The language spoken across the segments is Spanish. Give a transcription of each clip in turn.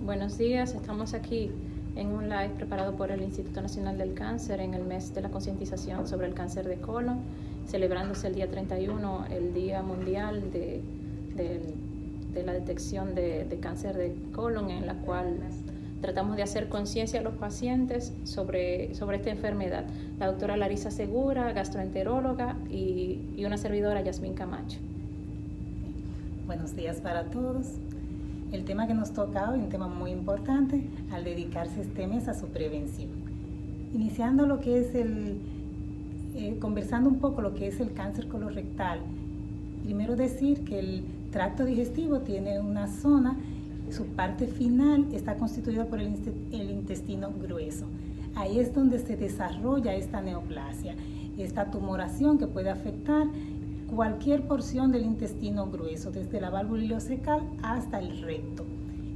Buenos días, estamos aquí en un live preparado por el Instituto Nacional del Cáncer en el mes de la concientización sobre el cáncer de colon, celebrándose el día 31, el Día Mundial de la detección de cáncer de colon, en la cual tratamos de hacer conciencia a los pacientes sobre esta enfermedad. La doctora Larisa Segura, gastroenteróloga, y una servidora, Yasmín Camacho. Buenos días para todos. El tema que nos toca hoy es un tema muy importante al dedicarse este mes a su prevención. Iniciando lo que es conversando un poco lo que es el cáncer colorectal. Primero decir que el tracto digestivo tiene una zona, su parte final está constituida por el intestino grueso. Ahí es donde se desarrolla esta neoplasia, esta tumoración que puede afectar cualquier porción del intestino grueso, desde la válvula ileocecal hasta el recto.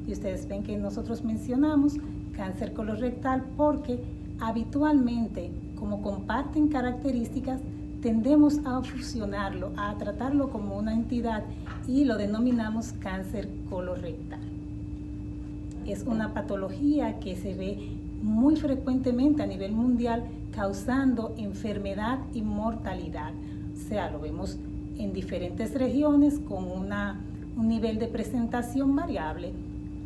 Y ustedes ven que nosotros mencionamos cáncer colorectal porque habitualmente, como comparten características, tendemos a fusionarlo, a tratarlo como una entidad y lo denominamos cáncer colorectal. Es una patología que se ve muy frecuentemente a nivel mundial, causando enfermedad y mortalidad. O sea, lo vemos en diferentes regiones con un nivel de presentación variable,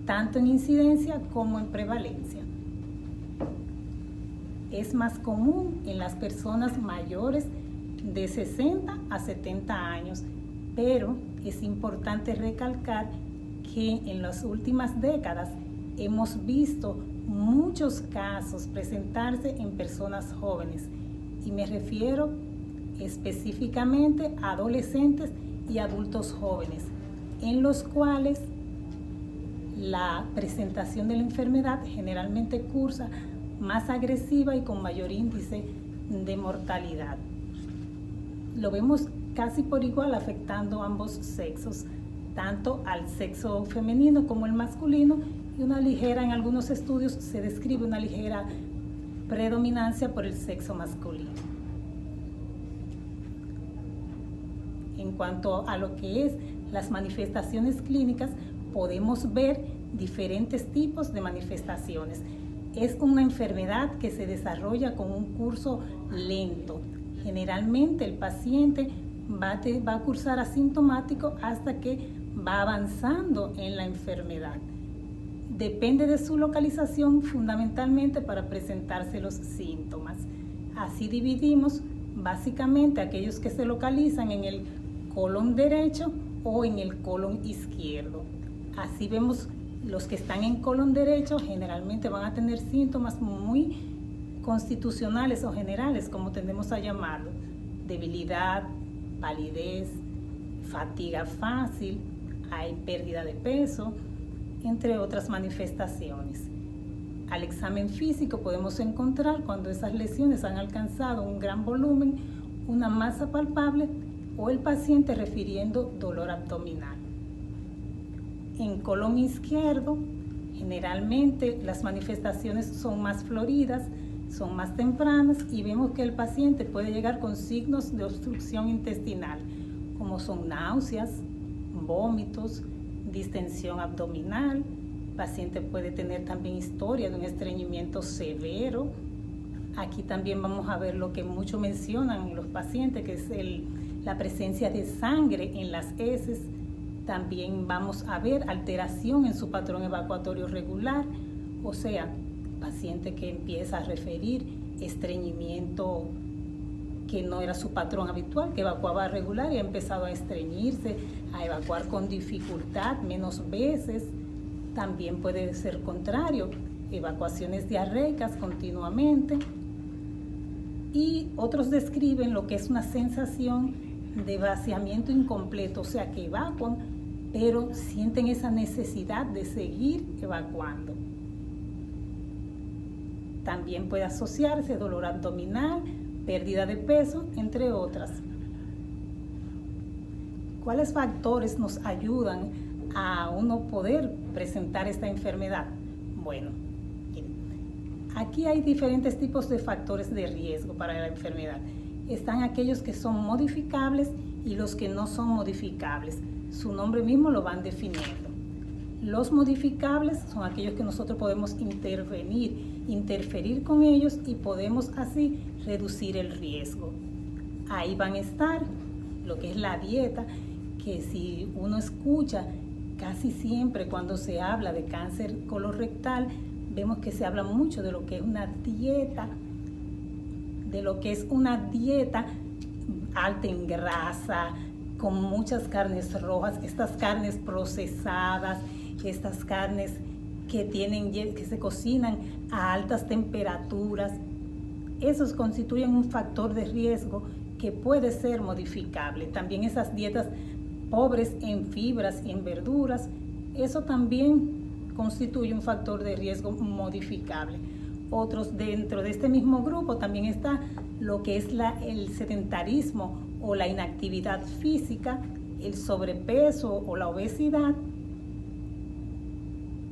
tanto en incidencia como en prevalencia. Es más común en las personas mayores de 60 a 70 años, pero es importante recalcar que en las últimas décadas hemos visto muchos casos presentarse en personas jóvenes, y me refiero específicamente a adolescentes y adultos jóvenes, en los cuales la presentación de la enfermedad generalmente cursa más agresiva y con mayor índice de mortalidad. Lo vemos casi por igual afectando ambos sexos, tanto al sexo femenino como el masculino, y en algunos estudios se describe una ligera predominancia por el sexo masculino. En cuanto a lo que es las manifestaciones clínicas, podemos ver diferentes tipos de manifestaciones. Es una enfermedad que se desarrolla con un curso lento. Generalmente el paciente va a cursar asintomático hasta que va avanzando en la enfermedad. Depende de su localización fundamentalmente para presentarse los síntomas. Así dividimos básicamente aquellos que se localizan en el colon derecho o en el colon izquierdo. Así vemos los que están en colon derecho generalmente van a tener síntomas muy constitucionales o generales, como tendemos a llamarlo: debilidad, palidez, fatiga fácil, hay pérdida de peso, entre otras manifestaciones. Al examen físico podemos encontrar cuando esas lesiones han alcanzado un gran volumen, una masa palpable, o el paciente refiriendo dolor abdominal. En colon izquierdo, generalmente las manifestaciones son más floridas, son más tempranas, y vemos que el paciente puede llegar con signos de obstrucción intestinal, como son náuseas, vómitos, distensión abdominal. El paciente puede tener también historia de un estreñimiento severo. Aquí también vamos a ver lo que mucho mencionan los pacientes, que es la presencia de sangre en las heces. También vamos a ver alteración en su patrón evacuatorio regular, o sea, paciente que empieza a referir estreñimiento que no era su patrón habitual, que evacuaba regular y ha empezado a estreñirse, a evacuar con dificultad, menos veces. También puede ser contrario, evacuaciones diarreicas continuamente. Y otros describen lo que es una sensación de vaciamiento incompleto, o sea que evacuan, pero sienten esa necesidad de seguir evacuando. También puede asociarse dolor abdominal, pérdida de peso, entre otras. ¿Cuáles factores nos ayudan a uno poder presentar esta enfermedad? Bueno, aquí hay diferentes tipos de factores de riesgo para la enfermedad. Están aquellos que son modificables y los que no son modificables. Su nombre mismo lo van definiendo. Los modificables son aquellos que nosotros podemos interferir con ellos y podemos así reducir el riesgo. Ahí van a estar lo que es la dieta, que si uno escucha casi siempre cuando se habla de cáncer colorectal, vemos que se habla mucho de lo que es una dieta, alta en grasa, con muchas carnes rojas, estas carnes procesadas, estas carnes que se cocinan a altas temperaturas. Esos constituyen un factor de riesgo que puede ser modificable. También esas dietas pobres en fibras y en verduras, eso también constituye un factor de riesgo modificable. Otros dentro de este mismo grupo también está lo que es el sedentarismo o la inactividad física, el sobrepeso o la obesidad,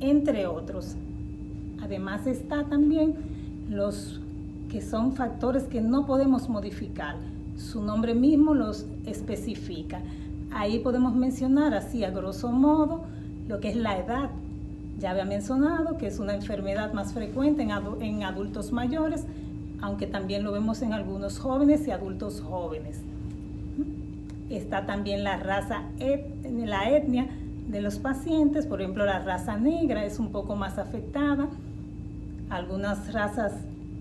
entre otros. Además está también los que son factores que no podemos modificar. Su nombre mismo los especifica. Ahí podemos mencionar así a grosso modo lo que es la edad. Ya había mencionado que es una enfermedad más frecuente en adultos mayores, aunque también lo vemos en algunos jóvenes y adultos jóvenes. Está también la etnia de los pacientes, por ejemplo la raza negra es un poco más afectada. Algunas razas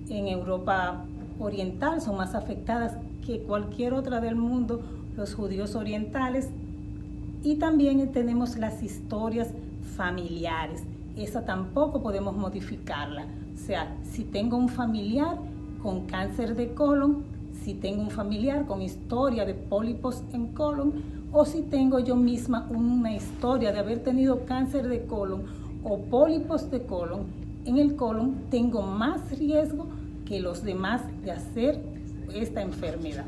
en Europa oriental son más afectadas que cualquier otra del mundo, los judíos orientales. Y también tenemos las historias familiares. Esa tampoco podemos modificarla. O sea, si tengo un familiar con cáncer de colon, si tengo un familiar con historia de pólipos en colon, o si tengo yo misma una historia de haber tenido cáncer de colon o pólipos de colon en el colon, tengo más riesgo que los demás de hacer esta enfermedad.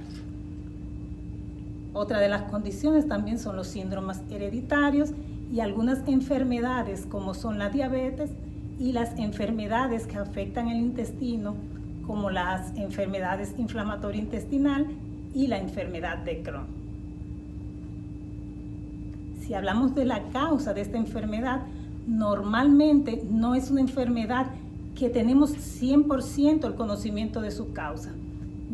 Otra de las condiciones también son los síndromes hereditarios y algunas enfermedades como son la diabetes y las enfermedades que afectan el intestino, como las enfermedades inflamatoria intestinal y la enfermedad de Crohn. Si hablamos de la causa de esta enfermedad, normalmente no es una enfermedad que tenemos 100% el conocimiento de su causa.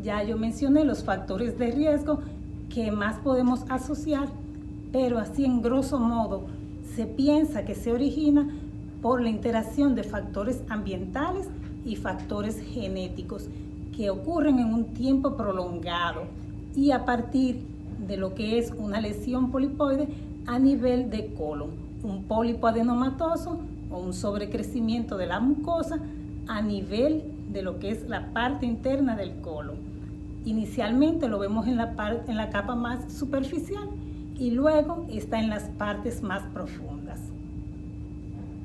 Ya yo mencioné los factores de riesgo que más podemos asociar, pero así en grosso modo se piensa que se origina por la interacción de factores ambientales y factores genéticos que ocurren en un tiempo prolongado y a partir de lo que es una lesión polipoide a nivel de colon, un pólipo adenomatoso o un sobrecrecimiento de la mucosa a nivel de lo que es la parte interna del colon. Inicialmente lo vemos en la capa más superficial y luego está en las partes más profundas.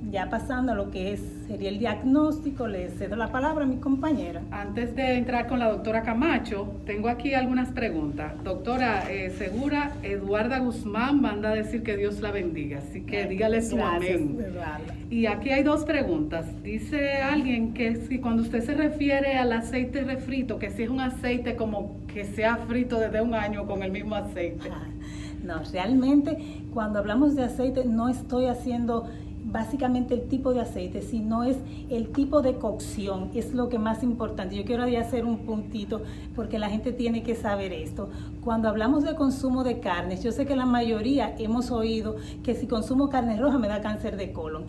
Ya pasando a lo que sería el diagnóstico, le cedo la palabra a mi compañera. Antes de entrar con la doctora Camacho, tengo aquí algunas preguntas. Doctora, segura, Eduarda Guzmán manda a decir que Dios la bendiga, así que dígale su amén. Eduarda. Y aquí hay dos preguntas. Dice alguien que si cuando usted se refiere al aceite refrito, que si es un aceite como que sea frito desde un año con el mismo aceite. No, realmente cuando hablamos de aceite no estoy haciendo básicamente el tipo de aceite, sino es el tipo de cocción, es lo que más importante. Yo quiero ahí hacer un puntito porque la gente tiene que saber esto. Cuando hablamos de consumo de carnes, yo sé que la mayoría hemos oído que si consumo carne roja me da cáncer de colon.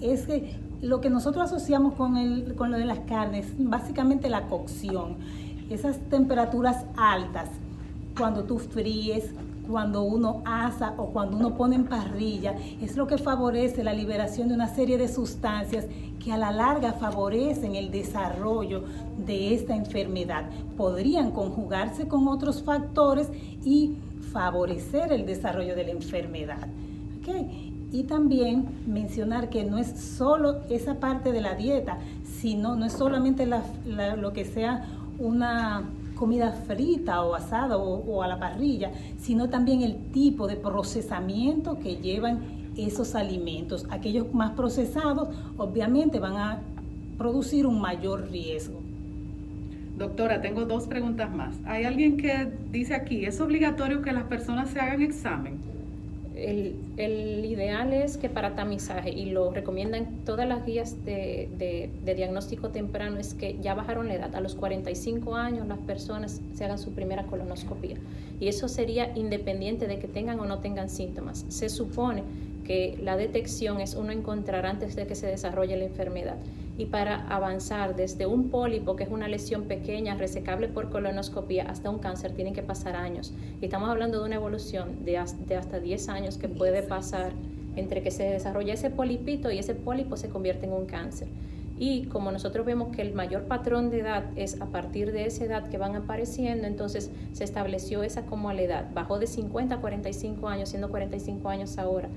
Es que lo que nosotros asociamos con lo de las carnes, básicamente la cocción, esas temperaturas altas, cuando tú fríes, cuando uno asa o cuando uno pone en parrilla, es lo que favorece la liberación de una serie de sustancias que a la larga favorecen el desarrollo de esta enfermedad. Podrían conjugarse con otros factores y favorecer el desarrollo de la enfermedad. ¿Okay? Y también mencionar que no es solo esa parte de la dieta, sino no es solamente lo que sea una comida frita o asada o a la parrilla, sino también el tipo de procesamiento que llevan esos alimentos. Aquellos más procesados obviamente van a producir un mayor riesgo. Doctora, tengo dos preguntas más. Hay alguien que dice aquí, ¿es obligatorio que las personas se hagan examen? el ideal es que para tamizaje, y lo recomiendan todas las guías de diagnóstico temprano, es que ya bajaron la edad. A los 45 años las personas se hagan su primera colonoscopia. Y eso sería independiente de que tengan o no tengan síntomas. Se supone que la detección es uno encontrar antes de que se desarrolle la enfermedad. Y para avanzar desde un pólipo, que es una lesión pequeña, resecable por colonoscopia, hasta un cáncer, tienen que pasar años. Y estamos hablando de una evolución de hasta 10 años que puede pasar entre que se desarrolla ese polipito y ese pólipo se convierte en un cáncer. Y como nosotros vemos que el mayor patrón de edad es a partir de esa edad que van apareciendo, entonces se estableció esa como la edad. Bajó de 50 a 45 años, siendo 45 años ahora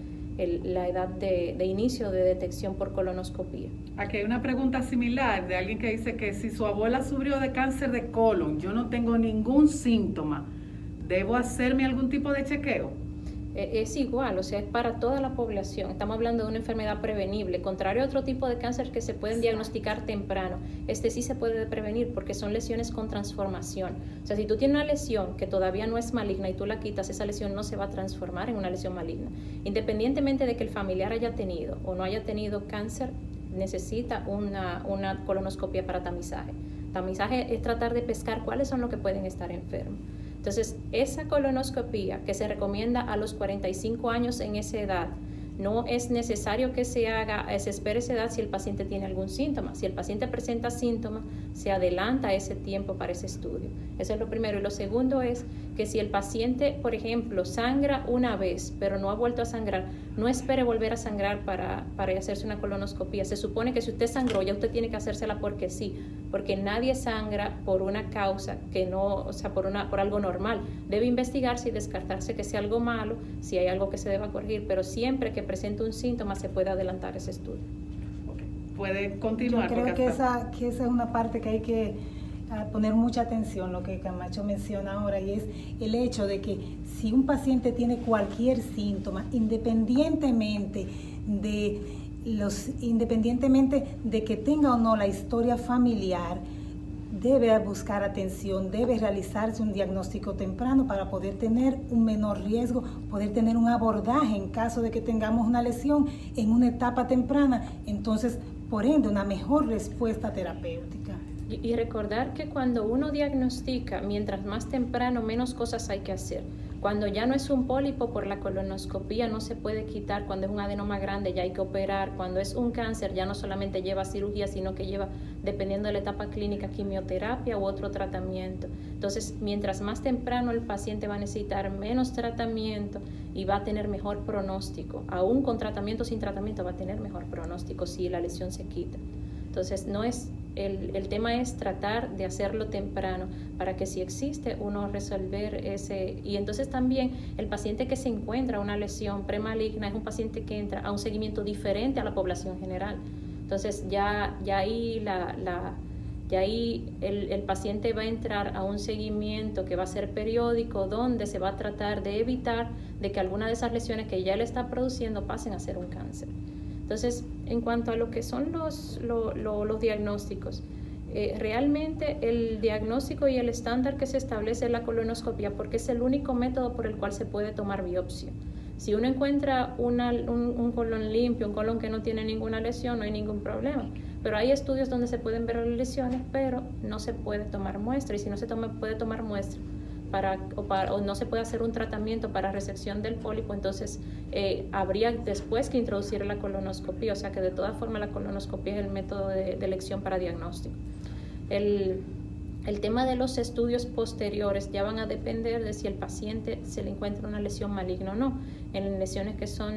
la edad de inicio de detección por colonoscopia. Aquí hay una pregunta similar de alguien que dice que si su abuela sufrió de cáncer de colon, yo no tengo ningún síntoma, ¿debo hacerme algún tipo de chequeo? Es igual, o sea, es para toda la población. Estamos hablando de una enfermedad prevenible, contrario a otro tipo de cáncer que se pueden diagnosticar temprano. Este sí se puede prevenir porque son lesiones con transformación. O sea, si tú tienes una lesión que todavía no es maligna y tú la quitas, esa lesión no se va a transformar en una lesión maligna. Independientemente de que el familiar haya tenido o no haya tenido cáncer, necesita una colonoscopia para tamizaje. Tamizaje es tratar de pescar cuáles son los que pueden estar enfermos. Entonces, esa colonoscopia que se recomienda a los 45 años en esa edad, no es necesario que se haga, se espere esa edad si el paciente tiene algún síntoma. Si el paciente presenta síntomas, se adelanta ese tiempo para ese estudio. Eso es lo primero. Y lo segundo es que si el paciente, por ejemplo, sangra una vez, pero no ha vuelto a sangrar, no espere volver a sangrar para hacerse una colonoscopia. Se supone que si usted sangró, ya usted tiene que hacérsela porque sí, porque nadie sangra por una causa que no, o sea, por algo normal. Debe investigarse y descartarse que sea algo malo, si hay algo que se deba corregir, pero siempre que presente un síntoma se puede adelantar ese estudio. Okay. Puede continuar. Yo creo que esa es una parte que hay que poner mucha atención, lo que Camacho menciona ahora, y es el hecho de que si un paciente tiene cualquier síntoma, independientemente de que tenga o no la historia familiar, debe buscar atención, debe realizarse un diagnóstico temprano para poder tener un menor riesgo, poder tener un abordaje en caso de que tengamos una lesión en una etapa temprana, entonces, por ende, una mejor respuesta terapéutica. Y recordar que cuando uno diagnostica, mientras más temprano, menos cosas hay que hacer. Cuando ya no es un pólipo, por la colonoscopia no se puede quitar. Cuando es un adenoma grande ya hay que operar. Cuando es un cáncer ya no solamente lleva cirugía, sino que lleva, dependiendo de la etapa clínica, quimioterapia u otro tratamiento. Entonces, mientras más temprano el paciente va a necesitar menos tratamiento y va a tener mejor pronóstico. Aún con tratamiento o sin tratamiento va a tener mejor pronóstico si la lesión se quita. Entonces, no es el tema es tratar de hacerlo temprano para que si existe uno resolver ese. Y entonces también el paciente que se encuentra una lesión premaligna es un paciente que entra a un seguimiento diferente a la población general. Entonces ya ahí el paciente va a entrar a un seguimiento que va a ser periódico, donde se va a tratar de evitar de que alguna de esas lesiones que ya le está produciendo pasen a ser un cáncer. Entonces, en cuanto a lo que son los diagnósticos, realmente el diagnóstico y el estándar que se establece es la colonoscopia, porque es el único método por el cual se puede tomar biopsia. Si uno encuentra un colon limpio, un colon que no tiene ninguna lesión, no hay ningún problema. Pero hay estudios donde se pueden ver las lesiones, pero no se puede tomar muestra. Y si no se puede tomar muestra, o no se puede hacer un tratamiento para resección del pólipo, entonces habría después que introducir la colonoscopia. O sea que de todas formas la colonoscopia es el método de elección para diagnóstico. El tema de los estudios posteriores ya van a depender de si el paciente se le encuentra una lesión maligna o no. En lesiones que son,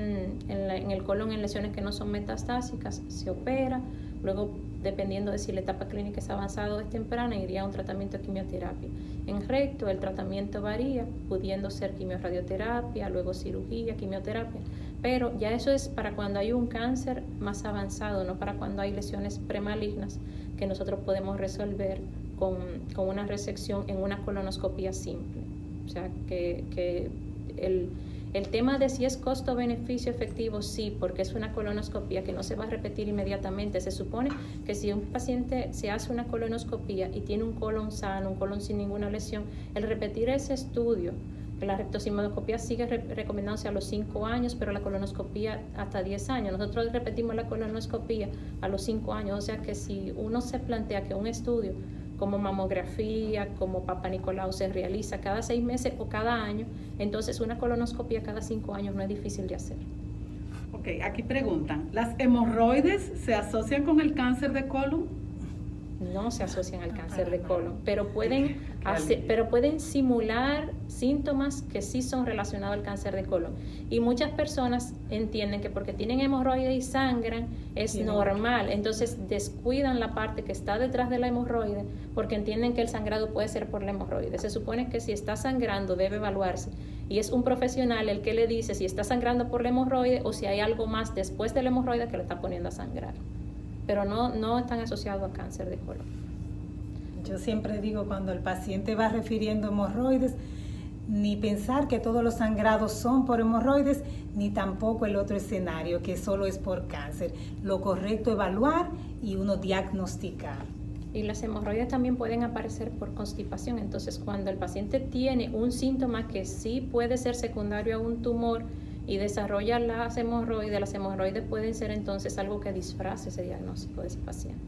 en el colon, en lesiones que no son metastásicas, se opera. Luego, dependiendo de si la etapa clínica es avanzada o es temprana, iría a un tratamiento de quimioterapia. En recto, el tratamiento varía, pudiendo ser quimiorradioterapia, luego cirugía, quimioterapia. Pero ya eso es para cuando hay un cáncer más avanzado, no para cuando hay lesiones premalignas que nosotros podemos resolver con una resección en una colonoscopia simple. O sea, que el tema de si es costo-beneficio efectivo, sí, porque es una colonoscopia que no se va a repetir inmediatamente. Se supone que si un paciente se hace una colonoscopia y tiene un colon sano, un colon sin ninguna lesión, el repetir ese estudio La rectosigmoidoscopía sigue recomendándose a los 5 años, pero la colonoscopía hasta 10 años. Nosotros repetimos la colonoscopía a los 5 años, o sea que si uno se plantea que un estudio como mamografía, como Papa Nicolau se realiza cada 6 meses o cada año, entonces una colonoscopía cada 5 años no es difícil de hacer. Ok, aquí preguntan, ¿las hemorroides se asocian con el cáncer de colon? No se asocian al cáncer de colon, pero pueden simular síntomas que sí son relacionados al cáncer de colon. Y muchas personas entienden que porque tienen hemorroides y sangran es normal, entonces descuidan la parte que está detrás de la hemorroide porque entienden que el sangrado puede ser por la hemorroide. Se supone que si está sangrando debe evaluarse y es un profesional el que le dice si está sangrando por la hemorroide o si hay algo más después de la hemorroide que le está poniendo a sangrar. Pero no están asociados a cáncer de colon. Yo siempre digo, cuando el paciente va refiriendo hemorroides, ni pensar que todos los sangrados son por hemorroides, ni tampoco el otro escenario, que solo es por cáncer. Lo correcto es evaluar y uno diagnosticar. Y las hemorroides también pueden aparecer por constipación. Entonces, cuando el paciente tiene un síntoma que sí puede ser secundario a un tumor, y desarrolla las hemorroides pueden ser entonces algo que disfrace ese diagnóstico de ese paciente.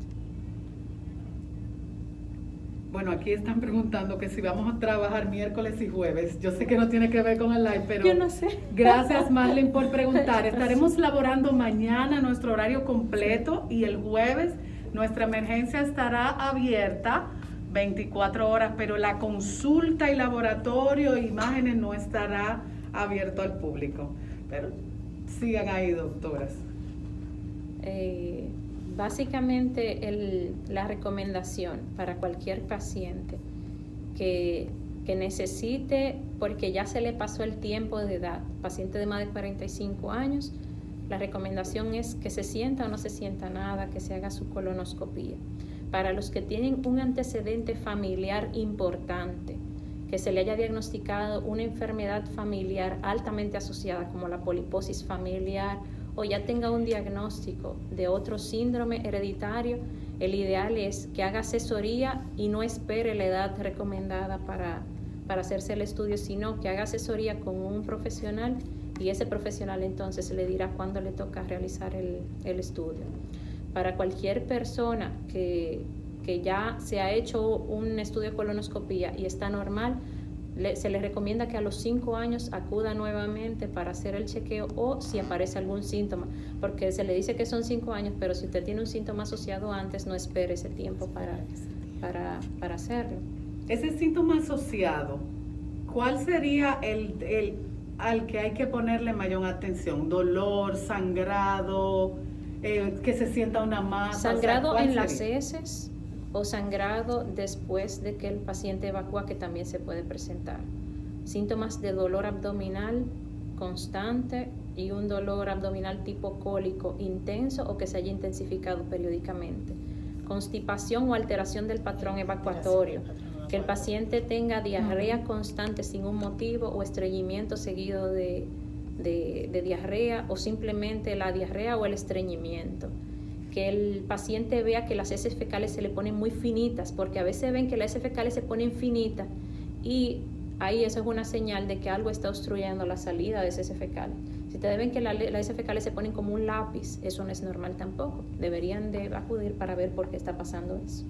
Bueno, aquí están preguntando que si vamos a trabajar miércoles y jueves. Yo sé que no tiene que ver con el live, pero yo no sé. Gracias, Marlene, por preguntar. Estaremos laborando mañana nuestro horario completo y el jueves nuestra emergencia estará abierta 24 horas, pero la consulta y laboratorio e imágenes no estará abierto al público. Pero sigan ahí, doctoras. Básicamente la recomendación para cualquier paciente que necesite, porque ya se le pasó el tiempo de edad, paciente de más de 45 años, la recomendación es que se sienta o no se sienta nada, que se haga su colonoscopía. Para los que tienen un antecedente familiar importante, que se le haya diagnosticado una enfermedad familiar altamente asociada como la poliposis familiar o ya tenga un diagnóstico de otro síndrome hereditario, el ideal es que haga asesoría y no espere la edad recomendada para hacerse el estudio, sino que haga asesoría con un profesional y ese profesional entonces le dirá cuándo le toca realizar el estudio. Para cualquier persona que ya se ha hecho un estudio de colonoscopía y está normal, se les recomienda que a los 5 años acuda nuevamente para hacer el chequeo o si aparece algún síntoma, porque se le dice que son 5 años, pero si usted tiene un síntoma asociado antes, no espere ese tiempo para hacerlo. Ese síntoma asociado, ¿cuál sería el al que hay que ponerle mayor atención? ¿Dolor, sangrado, que se sienta una masa? Sangrado, o sea, en las heces o sangrado después de que el paciente evacúa, que también se puede presentar. Síntomas de dolor abdominal constante y un dolor abdominal tipo cólico intenso o que se haya intensificado periódicamente. Constipación o alteración del patrón evacuatorio. Que el paciente tenga diarrea constante sin un motivo o estreñimiento seguido de diarrea o simplemente la diarrea o el estreñimiento. Que el paciente vea que las heces fecales se le ponen muy finitas, porque a veces ven que las heces fecales se ponen finitas y ahí eso es una señal de que algo está obstruyendo la salida de heces fecales. Si ustedes ven que las heces fecales se ponen como un lápiz, eso no es normal tampoco. Deberían de acudir para ver por qué está pasando eso.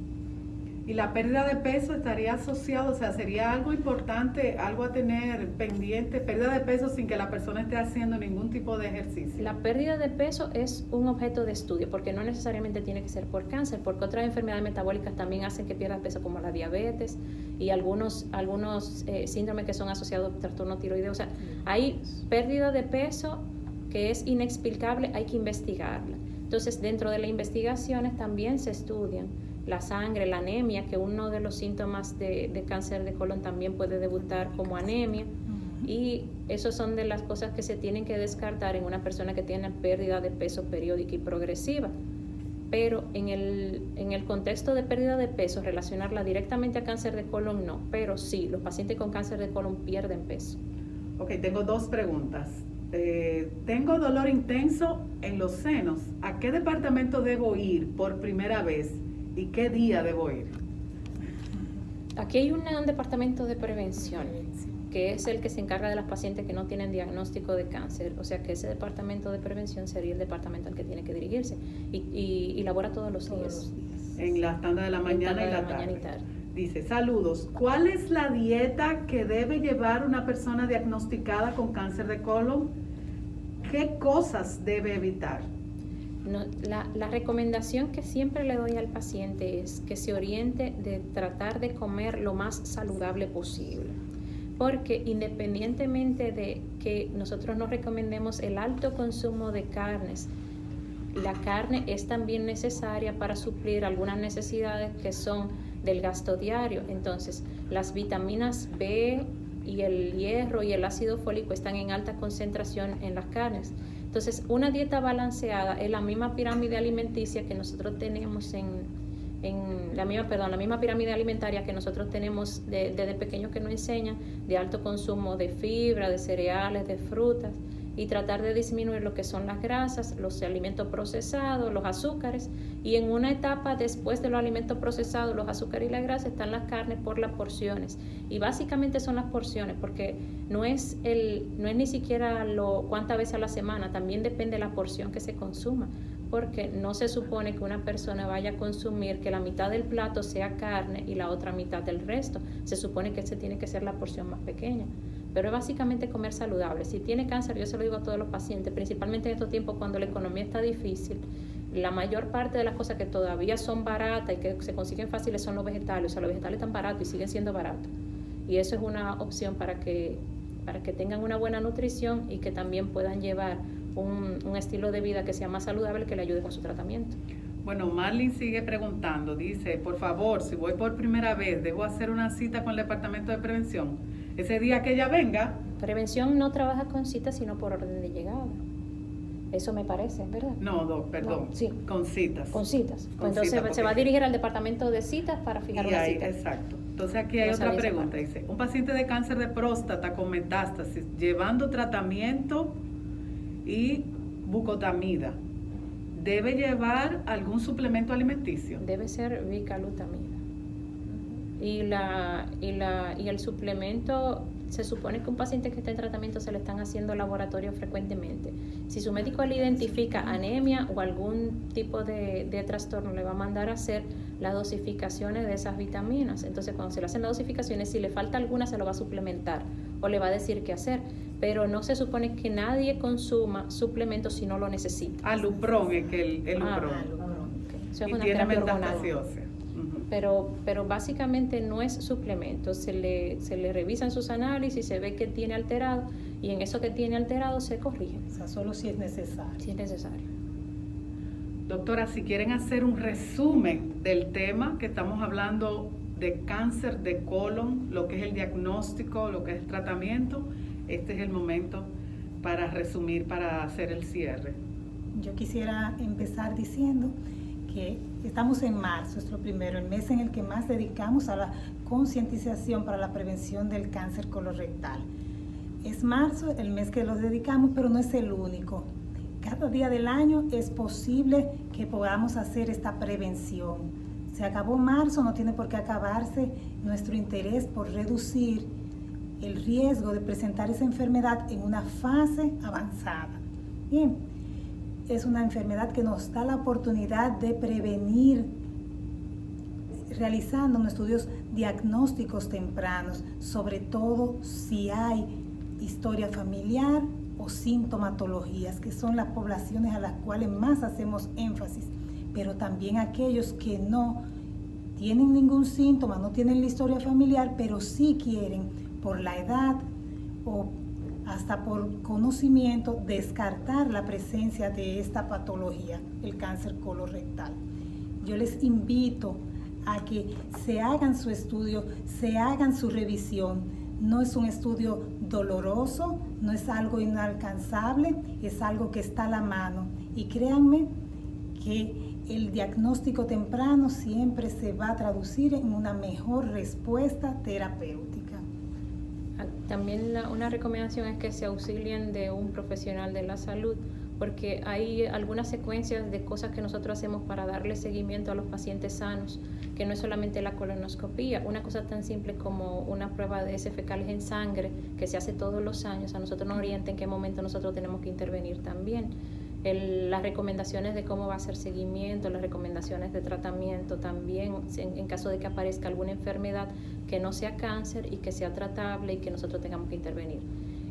¿Y la pérdida de peso estaría asociado? O sea, ¿sería algo importante, algo a tener pendiente? Pérdida de peso sin que la persona esté haciendo ningún tipo de ejercicio. La pérdida de peso es un objeto de estudio, porque no necesariamente tiene que ser por cáncer, porque otras enfermedades metabólicas también hacen que pierda peso, como la diabetes y algunos síndromes que son asociados a trastorno tiroideo. O sea, hay pérdida de peso que es inexplicable, hay que investigarla. Entonces, dentro de las investigaciones también se estudian la sangre, la anemia, que uno de los síntomas de cáncer de colon también puede debutar como anemia. Y eso son de las cosas que se tienen que descartar en una persona que tiene pérdida de peso periódica y progresiva. Pero en el contexto de pérdida de peso, relacionarla directamente a cáncer de colon no, pero sí, los pacientes con cáncer de colon pierden peso. Ok, tengo 2 preguntas. Tengo dolor intenso en los senos. ¿A qué departamento debo ir por primera vez? ¿Y qué día debo ir? Aquí hay un departamento de prevención, que es el que se encarga de las pacientes que no tienen diagnóstico de cáncer. O sea que ese departamento de prevención sería el departamento al que tiene que dirigirse y labora todos los días. En la tanda de la mañana y la tarde. tarde. Dice, saludos, ¿cuál es la dieta que debe llevar una persona diagnosticada con cáncer de colon? ¿Qué cosas debe evitar? No, la recomendación que siempre le doy al paciente es que se oriente de tratar de comer lo más saludable posible, porque independientemente de que nosotros nos recomendemos el alto consumo de carnes, la carne es también necesaria para suplir algunas necesidades que son del gasto diario. Entonces, las vitaminas B y el hierro y el ácido fólico están en alta concentración en las carnes. Entonces, una dieta balanceada es la misma pirámide alimenticia que nosotros tenemos la misma pirámide alimentaria que nosotros tenemos desde pequeños, que nos enseñan de alto consumo de fibra, de cereales, de frutas, y tratar de disminuir lo que son las grasas, los alimentos procesados, los azúcares, y en una etapa después de los alimentos procesados, los azúcares y la grasa, están las carnes por las porciones, y básicamente son las porciones, porque no es ni siquiera cuántas veces a la semana, también depende de la porción que se consuma, porque no se supone que una persona vaya a consumir que la mitad del plato sea carne y la otra mitad del resto. Se supone que ese tiene que ser la porción más pequeña, pero es básicamente comer saludable. Si tiene cáncer, yo se lo digo a todos los pacientes, principalmente en estos tiempos cuando la economía está difícil, la mayor parte de las cosas que todavía son baratas y que se consiguen fáciles son los vegetales. O sea, los vegetales están baratos y siguen siendo baratos, y eso es una opción para que tengan una buena nutrición y que también puedan llevar un estilo de vida que sea más saludable, que le ayude con su tratamiento. Bueno, Marlene sigue preguntando, dice, por favor, si voy por primera vez, ¿debo hacer una cita con el departamento de prevención? Ese día que ella venga. Prevención no trabaja con citas, sino por orden de llegada. Eso me parece, ¿verdad? No, Doc, perdón. No, sí. Con citas. Con citas. Con Entonces citas, se va a dirigir al departamento de citas para fijar una cita. Exacto. Entonces aquí hay No otra sabía esa pregunta. parte. Dice, un paciente de cáncer de próstata con metástasis, llevando tratamiento y bucotamida, ¿debe llevar algún suplemento alimenticio? Debe ser bicalutamida. Y el suplemento, se supone que un paciente que está en tratamiento se le están haciendo laboratorios frecuentemente. Si su médico le identifica anemia o algún tipo de trastorno, le va a mandar a hacer las dosificaciones de esas vitaminas. Entonces, cuando se le hacen las dosificaciones, si le falta alguna, se lo va a suplementar o le va a decir qué hacer. Pero no se supone que nadie consuma suplementos si no lo necesita. Lupron es que el Lupron. Okay. Eso es Y una tiene terapia metastasis hormonal. ósea. Pero básicamente no es suplemento, se le revisan sus análisis, se ve que tiene alterado, y en eso que tiene alterado se corrige. O sea, solo si es necesario. Si es necesario. Doctora, si quieren hacer un resumen del tema que estamos hablando de cáncer de colon, lo que es el diagnóstico, lo que es el tratamiento, este es el momento para resumir, para hacer el cierre. Yo quisiera empezar diciendo que estamos en marzo, es lo primero, el mes en el que más dedicamos a la concientización para la prevención del cáncer colorectal. Es marzo el mes que los dedicamos, pero no es el único. Cada día del año es posible que podamos hacer esta prevención. Se acabó marzo, no tiene por qué acabarse nuestro interés por reducir el riesgo de presentar esa enfermedad en una fase avanzada. Bien, es una enfermedad que nos da la oportunidad de prevenir realizando unos estudios diagnósticos tempranos, sobre todo si hay historia familiar o sintomatologías, que son las poblaciones a las cuales más hacemos énfasis, pero también aquellos que no tienen ningún síntoma, no tienen la historia familiar, pero sí quieren, por la edad o hasta por conocimiento, descartar la presencia de esta patología, el cáncer colorectal. Yo les invito a que se hagan su estudio, se hagan su revisión. No es un estudio doloroso, no es algo inalcanzable, es algo que está a la mano. Y créanme que el diagnóstico temprano siempre se va a traducir en una mejor respuesta terapéutica. También una recomendación es que se auxilien de un profesional de la salud, porque hay algunas secuencias de cosas que nosotros hacemos para darle seguimiento a los pacientes sanos, que no es solamente la colonoscopía, una cosa tan simple como una prueba de heces fecales en sangre que se hace todos los años, a nosotros nos orienta en qué momento nosotros tenemos que intervenir también. Las recomendaciones de cómo va a ser seguimiento, las recomendaciones de tratamiento también, en caso de que aparezca alguna enfermedad que no sea cáncer y que sea tratable y que nosotros tengamos que intervenir.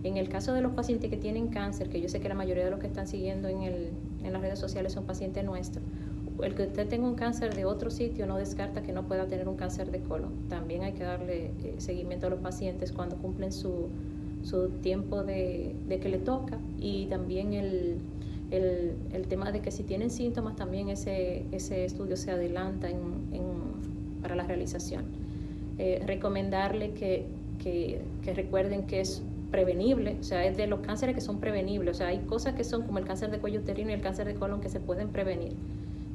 En el caso de los pacientes que tienen cáncer, que yo sé que la mayoría de los que están siguiendo en las redes sociales son pacientes nuestros, el que usted tenga un cáncer de otro sitio no descarta que no pueda tener un cáncer de colon. También hay que darle seguimiento a los pacientes cuando cumplen su tiempo de que le toca, y también el tema de que si tienen síntomas también ese estudio se adelanta para la realización. Recomendarle que recuerden que es prevenible, o sea, es de los cánceres que son prevenibles, o sea, hay cosas que son como el cáncer de cuello uterino y el cáncer de colon que se pueden prevenir,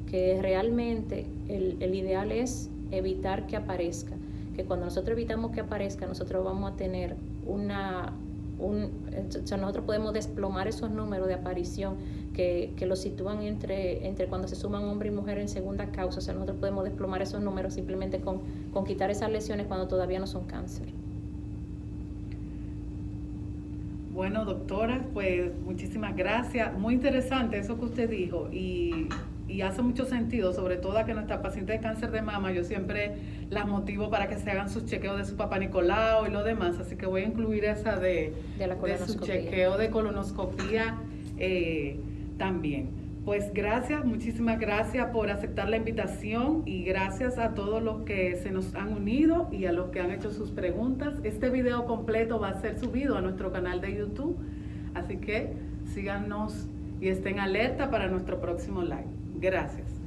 que realmente el ideal es evitar que aparezca, que cuando nosotros evitamos que aparezca, nosotros vamos a tener o sea, nosotros podemos desplomar esos números de aparición que los sitúan entre cuando se suman hombre y mujer en segunda causa, o sea, nosotros podemos desplomar esos números simplemente con quitar esas lesiones cuando todavía no son cáncer. Bueno, doctora, pues muchísimas gracias. Muy interesante eso que usted dijo y hace mucho sentido, sobre todo a que nuestras pacientes de cáncer de mama, yo siempre las motivo para que se hagan sus chequeos de su papá Nicolau y lo demás, así que voy a incluir esa de su chequeo de colonoscopía también. Pues gracias, muchísimas gracias por aceptar la invitación y gracias a todos los que se nos han unido y a los que han hecho sus preguntas. Este video completo va a ser subido a nuestro canal de YouTube, así que síganos y estén alerta para nuestro próximo live. Gracias.